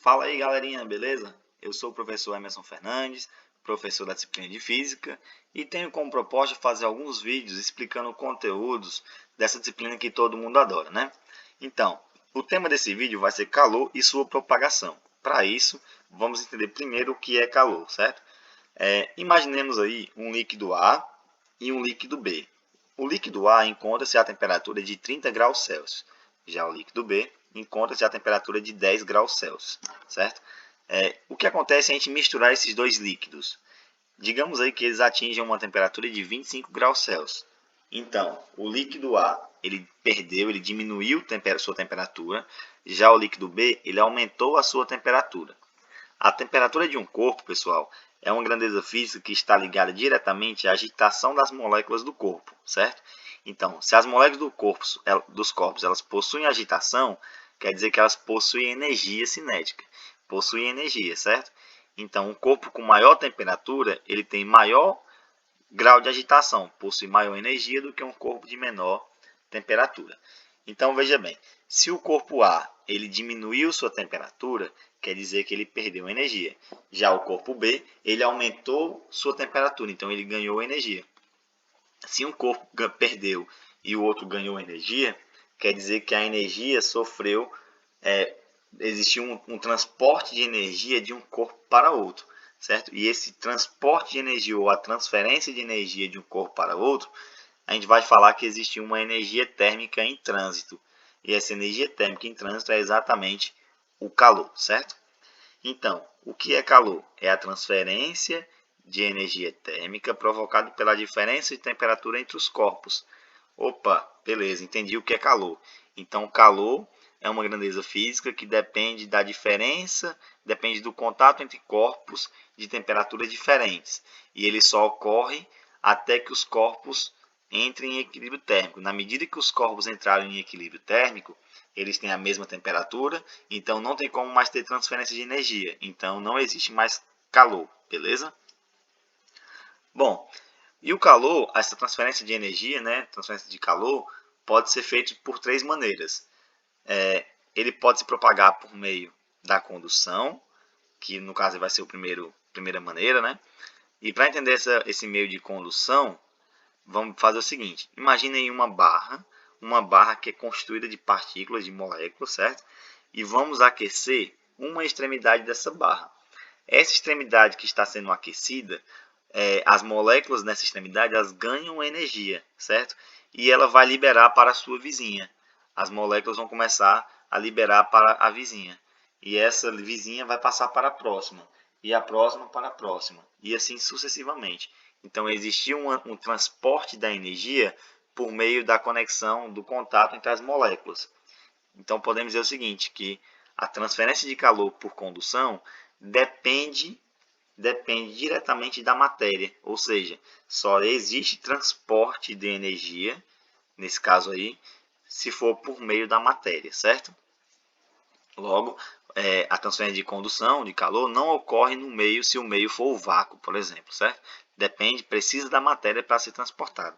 Fala aí, galerinha, beleza? Eu sou o professor Emerson Fernandes, professor da disciplina de Física, e tenho como proposta fazer alguns vídeos explicando conteúdos dessa disciplina que todo mundo adora, né? Então, o tema desse vídeo vai ser calor e sua propagação. Para isso, vamos entender primeiro o que é calor, certo? Imaginemos aí um líquido A e um líquido B. O líquido A encontra-se a temperatura de 30 graus Celsius. Já o líquido B encontra-se a temperatura de 10 graus Celsius, certo? O que acontece é a gente misturar esses dois líquidos. Digamos aí que eles atingem uma temperatura de 25 graus Celsius. Então, o líquido A, ele diminuiu sua temperatura. Já o líquido B, ele aumentou a sua temperatura. A temperatura de um corpo, pessoal, é uma grandeza física que está ligada diretamente à agitação das moléculas do corpo, certo? Então, se as moléculas dos corpos elas possuem agitação, quer dizer que elas possuem energia cinética, possuem energia, certo? Então, um corpo com maior temperatura, ele tem maior grau de agitação, possui maior energia do que um corpo de menor temperatura. Então, veja bem, se o corpo A ele diminuiu sua temperatura, quer dizer que ele perdeu energia. Já o corpo B, ele aumentou sua temperatura, então ele ganhou energia. Se um corpo perdeu e o outro ganhou energia, quer dizer que a energia sofreu, existiu um transporte de energia de um corpo para outro, certo? E esse transporte de energia ou a transferência de energia de um corpo para outro, a gente vai falar que existe uma energia térmica em trânsito. E essa energia térmica em trânsito é exatamente o calor, certo? Então, o que é calor? É a transferência de energia térmica provocada pela diferença de temperatura entre os corpos. Opa, beleza, entendi o que é calor. Então, calor é uma grandeza física que depende da diferença, depende do contato entre corpos de temperaturas diferentes. E ele só ocorre até que os corpos entrem em equilíbrio térmico. Na medida que os corpos entrarem em equilíbrio térmico, eles têm a mesma temperatura, então não tem como mais ter transferência de energia. Então não existe mais calor, beleza? Bom, e o calor, essa transferência de energia, né, transferência de calor, pode ser feito por três maneiras. Ele pode se propagar por meio da condução, que no caso vai ser a primeira maneira, né? E para entender esse meio de condução, vamos fazer o seguinte: imaginem uma barra que é constituída de partículas, de moléculas, certo? E vamos aquecer uma extremidade dessa barra. Essa extremidade que está sendo aquecida, as moléculas nessa extremidade elas ganham energia, certo? E ela vai liberar para a sua vizinha. As moléculas vão começar a liberar para a vizinha. E essa vizinha vai passar para a próxima. E a próxima para a próxima. E assim sucessivamente. Então, existia um transporte da energia por meio da conexão, do contato entre as moléculas. Então, podemos dizer o seguinte, que a transferência de calor por condução depende diretamente da matéria, ou seja, só existe transporte de energia, nesse caso aí, se for por meio da matéria, certo? Logo, a transferência de condução de calor não ocorre no meio se o meio for o vácuo, por exemplo, certo? Precisa da matéria para ser transportado.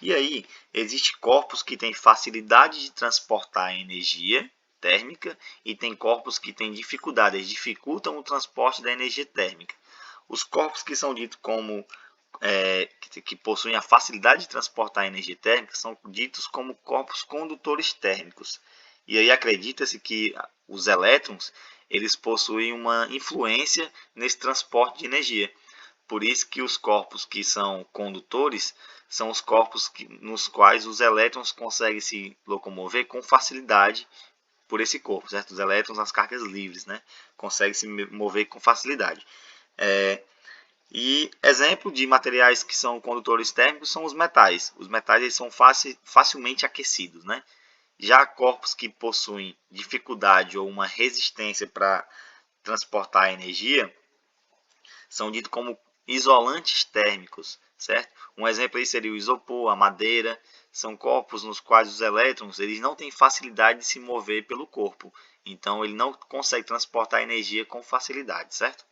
E aí, existem corpos que têm facilidade de transportar energia térmica e tem corpos que têm dificuldade, eles dificultam o transporte da energia térmica. Os corpos que são ditos como que possuem a facilidade de transportar energia térmica são ditos como corpos condutores térmicos. E aí acredita-se que os elétrons eles possuem uma influência nesse transporte de energia. Por isso que os corpos que são condutores são os corpos nos quais os elétrons conseguem se locomover com facilidade por esse corpo, certo? Os elétrons nas cargas livres, né? Conseguem se mover com facilidade. E exemplo de materiais que são condutores térmicos são os metais. Os metais eles são facilmente aquecidos, né? Já corpos que possuem dificuldade ou uma resistência para transportar energia são ditos como isolantes térmicos, certo? Um exemplo aí seria o isopor, a madeira. São corpos nos quais os elétrons eles não têm facilidade de se mover pelo corpo. Então, ele não consegue transportar energia com facilidade, certo?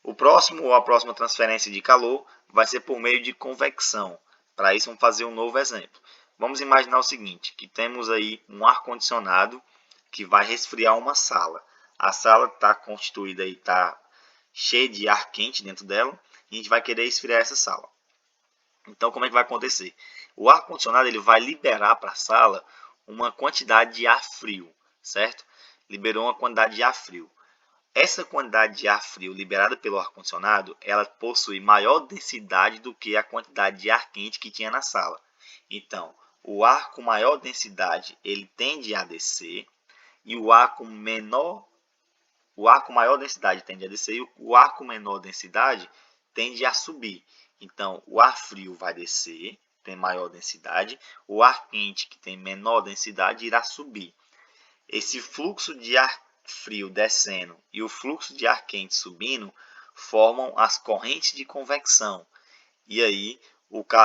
A próxima transferência de calor vai ser por meio de convecção. Para isso, vamos fazer um novo exemplo. Vamos imaginar o seguinte, que temos aí um ar-condicionado que vai resfriar uma sala. A sala está constituída e está cheia de ar quente dentro dela, e a gente vai querer esfriar essa sala. Então, como é que vai acontecer? O ar-condicionado ele vai liberar para a sala uma quantidade de ar frio, certo? Liberou uma quantidade de ar frio. Essa quantidade de ar frio liberada pelo ar-condicionado, ela possui maior densidade do que a quantidade de ar quente que tinha na sala. Então, o ar com maior densidade, ele tende a descer, e o ar com maior densidade tende a descer, e o ar com menor densidade tende a subir. Então, o ar frio vai descer, tem maior densidade, o ar quente, que tem menor densidade, irá subir. Esse fluxo de ar frio descendo e o fluxo de ar quente subindo formam as correntes de convecção. E aí,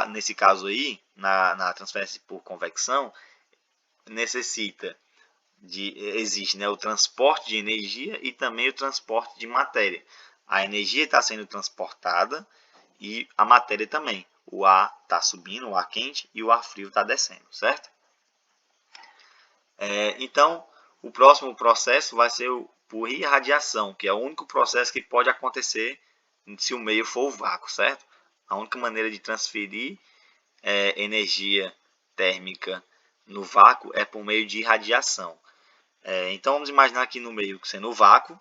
nesse caso aí, na transferência por convecção, existe, né, o transporte de energia e também o transporte de matéria. A energia está sendo transportada e a matéria também. O ar está subindo, o ar quente, e o ar frio está descendo, certo? Então, o próximo processo vai ser por irradiação, que é o único processo que pode acontecer se o meio for o vácuo, certo? A única maneira de transferir energia térmica no vácuo é por meio de irradiação. Então, vamos imaginar aqui no meio sendo o vácuo.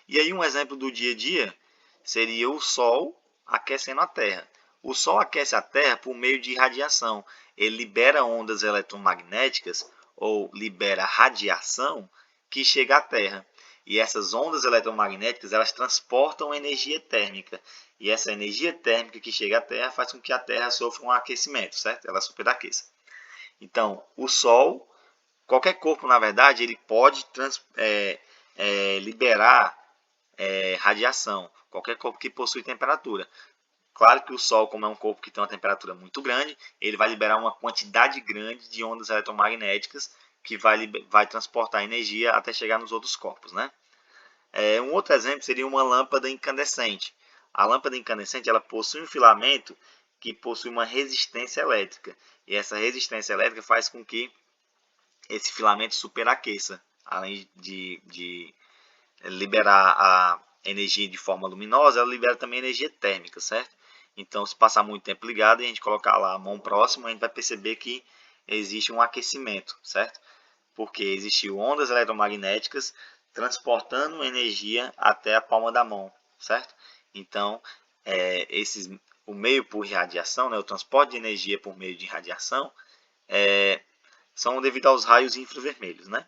E aí, um exemplo do dia a dia seria o Sol aquecendo a Terra. O Sol aquece a Terra por meio de radiação. Ele libera ondas eletromagnéticas ou libera radiação que chega à Terra. E essas ondas eletromagnéticas elas transportam energia térmica. E essa energia térmica que chega à Terra faz com que a Terra sofra um aquecimento, certo? Ela superaqueça. Então, o Sol, qualquer corpo, na verdade, ele pode liberar radiação. Qualquer corpo que possui temperatura. Claro que o Sol, como é um corpo que tem uma temperatura muito grande, ele vai liberar uma quantidade grande de ondas eletromagnéticas que vai transportar energia até chegar nos outros corpos, né? Um outro exemplo seria uma lâmpada incandescente. A lâmpada incandescente ela possui um filamento que possui uma resistência elétrica. E essa resistência elétrica faz com que esse filamento superaqueça, além de liberar a energia de forma luminosa, ela libera também energia térmica, certo? Então, se passar muito tempo ligado e a gente colocar lá a mão próxima, a gente vai perceber que existe um aquecimento, certo? Porque existiu ondas eletromagnéticas transportando energia até a palma da mão, certo? Então, o meio por radiação, né, o transporte de energia por meio de radiação, são devido aos raios infravermelhos, né?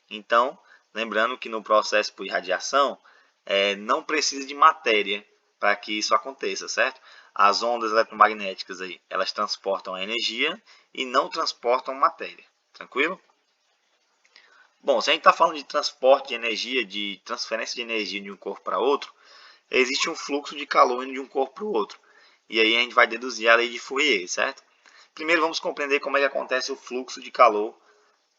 Então, lembrando que no processo por irradiação, não precisa de matéria para que isso aconteça, certo? As ondas eletromagnéticas aí, elas transportam a energia e não transportam matéria, tranquilo? Bom, se a gente está falando de transporte de energia, de transferência de energia de um corpo para outro, existe um fluxo de calor indo de um corpo para o outro. E aí a gente vai deduzir a lei de Fourier, certo? Primeiro vamos compreender como é que acontece o fluxo de calor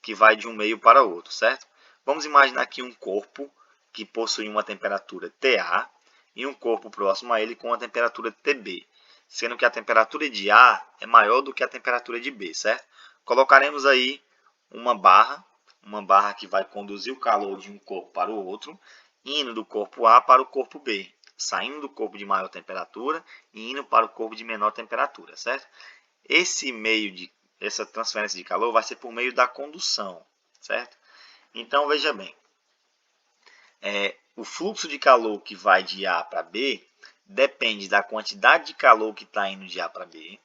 que vai de um meio para outro, certo? Vamos imaginar aqui um corpo que possui uma temperatura TA e um corpo próximo a ele com uma temperatura TB, sendo que a temperatura de A é maior do que a temperatura de B, certo? Colocaremos aí uma barra que vai conduzir o calor de um corpo para o outro, indo do corpo A para o corpo B, saindo do corpo de maior temperatura e indo para o corpo de menor temperatura, certo? Essa transferência de calor vai ser por meio da condução, certo? Então, veja bem, o fluxo de calor que vai de A para B depende da quantidade de calor que está indo de A para B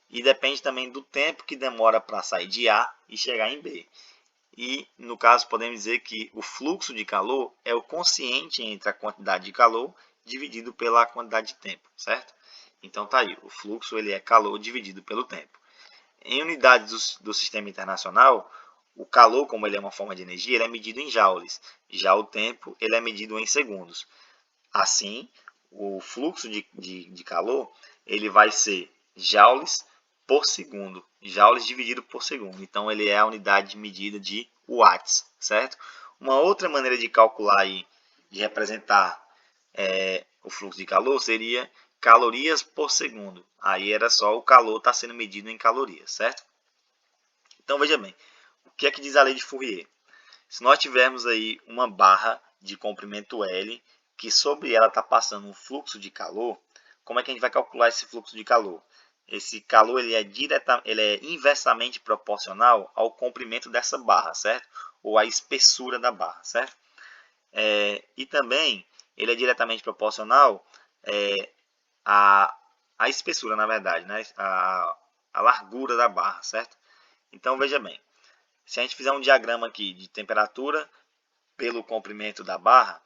e depende também do tempo que demora para sair de A e chegar em B. E, no caso, podemos dizer que o fluxo de calor é o quociente entre a quantidade de calor dividido pela quantidade de tempo, certo? Então, tá aí, o fluxo ele é calor dividido pelo tempo. Em unidades do sistema internacional, o calor, como ele é uma forma de energia, ele é medido em joules. Já o tempo ele é medido em segundos. Assim, o fluxo de calor ele vai ser joules por segundo. Joules dividido por segundo. Então, ele é a unidade de medida de watts, certo? Uma outra maneira de calcular e de representar o fluxo de calor seria calorias por segundo. Aí era só o calor estar sendo medido em calorias, certo? Então, veja bem, o que é que diz a lei de Fourier? Se nós tivermos aí uma barra de comprimento L, que sobre ela está passando um fluxo de calor. Como é que a gente vai calcular esse fluxo de calor? Esse calor ele é inversamente proporcional ao comprimento dessa barra, certo? Ou à espessura da barra, certo? E também ele é diretamente proporcional à espessura, na verdade, né? A largura da barra, certo? Então veja bem, se a gente fizer um diagrama aqui de temperatura pelo comprimento da barra,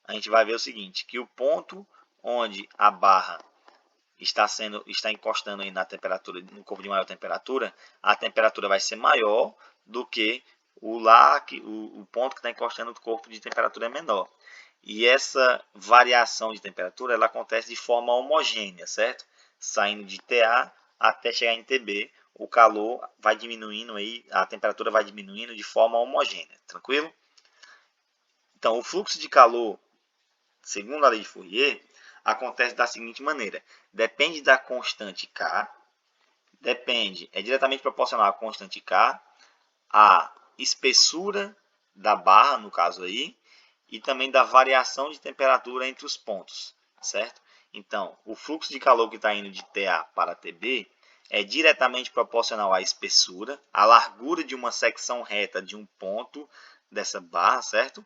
a gente vai ver o seguinte, que o ponto onde a barra está encostando aí na temperatura, no corpo de maior temperatura, a temperatura vai ser maior do que o ponto que está encostando no corpo de temperatura menor. E essa variação de temperatura ela acontece de forma homogênea, certo? Saindo de TA até chegar em TB, o calor vai diminuindo aí, a temperatura vai diminuindo de forma homogênea, tranquilo? Então, o fluxo de calor, segundo a lei de Fourier, acontece da seguinte maneira: depende da constante K, é diretamente proporcional à constante K, à espessura da barra, no caso aí, e também da variação de temperatura entre os pontos, certo? Então, o fluxo de calor que está indo de TA para TB é diretamente proporcional à espessura, à largura de uma secção reta de um ponto dessa barra, certo?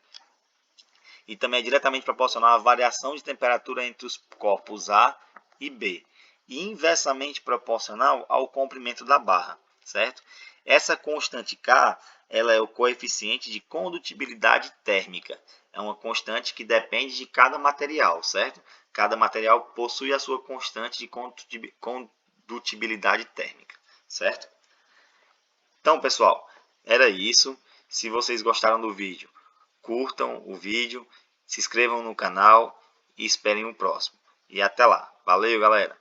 E também é diretamente proporcional à variação de temperatura entre os corpos A e B. E inversamente proporcional ao comprimento da barra, certo? Essa constante K ela é o coeficiente de condutibilidade térmica. É uma constante que depende de cada material, certo? Cada material possui a sua constante de condutibilidade térmica, certo? Então, pessoal, era isso. Se vocês gostaram do vídeo, curtam o vídeo, se inscrevam no canal e esperem o próximo. E até lá. Valeu, galera!